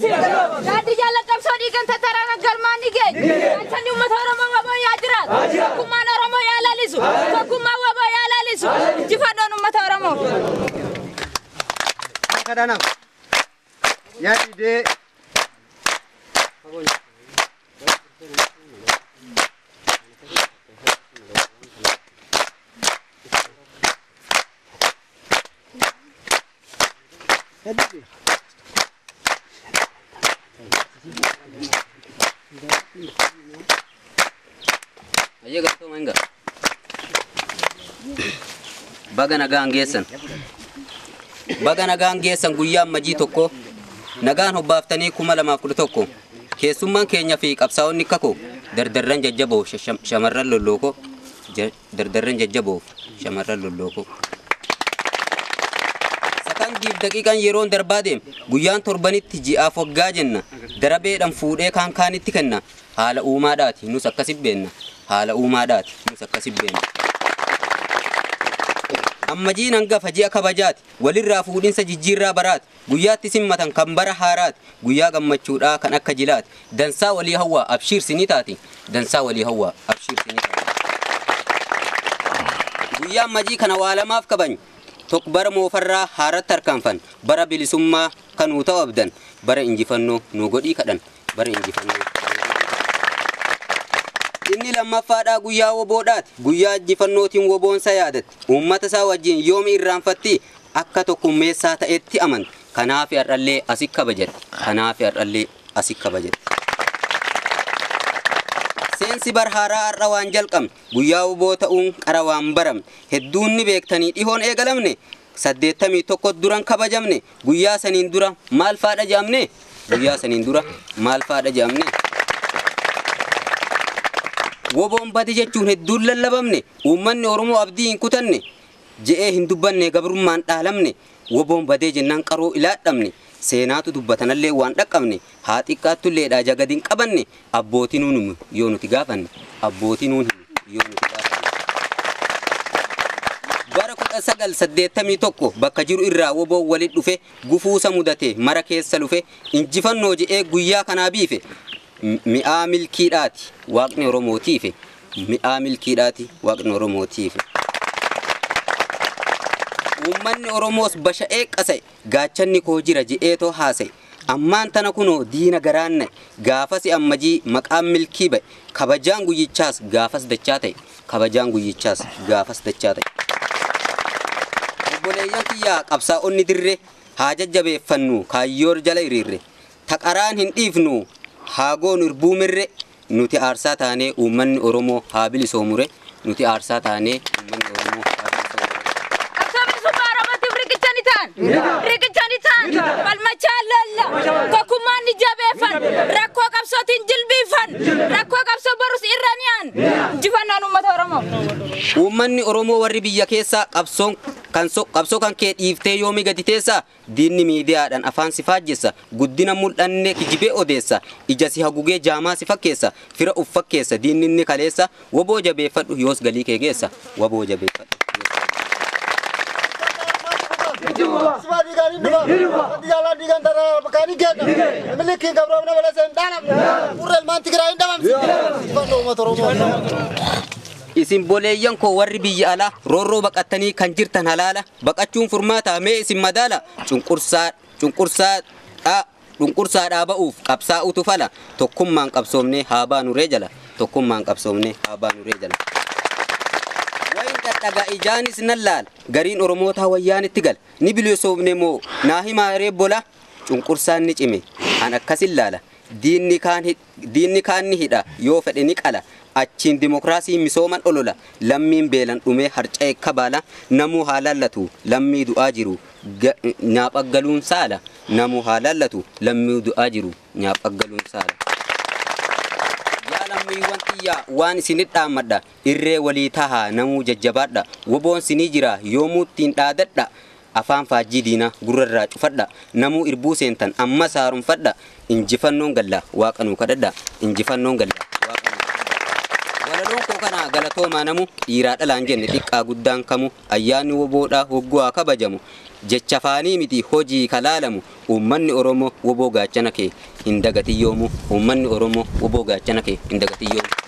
dababsi. Daadhi jala qabsoo dhiigan tataraan galmaani gee. Achani uummata Oromoo waboo yaa jiraat. Tokkummaan Oromoo yaa laalisu. Tokkummaan waboo yaa laalisu. Injifannoon uummata Oromoo. Kadhanam. Yaa dhidee. Ayo gato mangga. Baga nagaan geessan. Baga nagaan geessan guyyaa majii tokko nagaan hobbaaftanii 2011 keessummaan keenya fi qabsaa'onni kakoo dardarran jajjaboo shamarran lollookoo dardarran jajjaboo shamarran lollookoo. Sakandiif daqiiqaan yeroon darbaa deem guyyaan torbanitti ji'aaf waggaa jenna darabeedhaan fuudhee kaan kaanitti kenna haala uumaadhaati nus akkasii beenna haala uumaadhaati nus akkasii beenna. Ammajiin hangafa ji'a kabajaati walirraa fuudhinsa jijjiirraa baraati guyyaatti simmatan kan bara haaraati guyyaa gammachuudhaa kan akka jilaati dansaa walii hawwaa abshiirsinii taati dansaa walii hawwaa abshiirsinii taati. Guyyaa ammajii kana waa lamaaf kabany tokko bara moofarraa haaratti harkaanfan bara bilisummaa kanuu ta'u abdan bara injifannoo nu godhii kadhan bara injifannoo. Inni lammaffaadhaa guyyaa woboodhaati guyyaa injifannootiin woboonsa yaadatti uummata isaa wajjin yoomi irraanfatti akka tokkummeessaa ta'etti amanti kanaaf har'allee asii kabajatti kanaaf har'allee asii kabajatti. Seensi bar haaraa har'a waan jalqabne guyyaa woboo ta'uun qara waan baramne hedduun ni beektanii dhihoon eegalamne 81 duran kabajamne guyyaa saniin dura maal faadha jaamne guyyaa saniin dura maal faadha jaamne. Woboon bade jechuun hedduun lallabamne uummanni Oromoo abdii hin kutanne je'ee hin dubbanne gabrummaan dhaalamne woboon badee jennaan qaroo ilaadhamne seenaatu dubbatanallee waan dhaqqabne haa xiqqaattulleedhaa jagadin qabanne abbootii nuun yoo nuti gaafanne abbootii nuun yoo nuti gaafanne. Bara 1981 bakka jiru irraa woboon walit dhufe gufuusa mudate mara keessa lufe injifannoo je'ee guyyaa kanaa biife. Mi'aa milkiidhaati waaqni Oromootiife mi'aa milkiidhaati waaqni Oromootiife. Uummanni Oromoos basha'ee qasa'e gaachanni koo jira je'eetoo haasa'e ammaan tana kunoo diina garaanna gaafasi ammajii maqaan milkii ba'e kabajaan guyyichaas gaafas dachaa ta'e kabajaan guyyichaas gaafas dachaa ta'e. Obboleeyyan kiyyaa qabsaa'onni dirree haa jajjabeeffannu kaayyoor jala hiriirre taqaraan hin dhiifnu haagoon irbuumirre nuti aarsaa taanee uummanni Oromoo haa bilisoomure nuti aarsaa taanee uummanni Oromoo haa bilisoomure. Akkamiin subbaa Oromootiif riqichani ta'an falmachaa lalla tokkummaan ni jabeeffan rakkoo qabsootiin jilbiifan rakkoo qabsoo borus irraniyaan injifannoon uummata Oromoo. Uummanni Oromoo warri biyya keessaa qabsoo kan kee dhiiftee yoomi gadi teessa diinni miidiyaadhaan afaan si faajjessa guddina mul'anne kijibee odeessa ija si hagugee jaamaa si fakkeessa fira uf fakkeessa diinni inni kaleessa woboo jabeeffadhu yoos galii kee geessa woboo jabeeffadhu. Isin boleeyyan koo warri biyya alaa roorroo baqattanii kan jirtan halaala baqachuun furmaata mee isin madaala cunqursaadhaa ba'uuf qabsaa'utu fala tokkummaan qabsoomnee haa baanuree jala tokkummaan qabsoomnee haa baanuree jala. Wayin dhadhagaa ijaanis nan laala gariin Oromootaa wayyaanitti gala ni bilisoomne moo naa himaa reebbola cunqursaan ni cime an akkasin laala diinni kaan ni hidha yoo fedhe ni qala. Achiin dimokiraasii misooman olola lammiin beelan dhumee harca'e kabaala namuu haa laallatu lammii du'aa jiru nyaapaggaluun saala namuu haa laallatu lammii du'aa jiru nyaapaggaluun saala. Yaa lammiiwwan xiyyaa waan isinit dhaammadha irree walii tahaa namuu jajjabaadha woboon sinii jira yoomuu ittiin dhaadadha afaan faajjii diinaa gurrarraa cufadha namuu irbuu seentan amma saarumfadha injifannoon galla waaqanuu kadhadha injifannoon galla. kana galatoomaa namu dhiiraa dhalaan jenne xiqqaa guddaan kamu ayyaanni woboodhaa hogguu kabajamu jecha faanii miti hojii kalaalamu uummanni Oromoo woboo gaachana kee hin dagatiyyoomu uummanni Oromoo woboo gaachana kee hin dagatiyyoomu.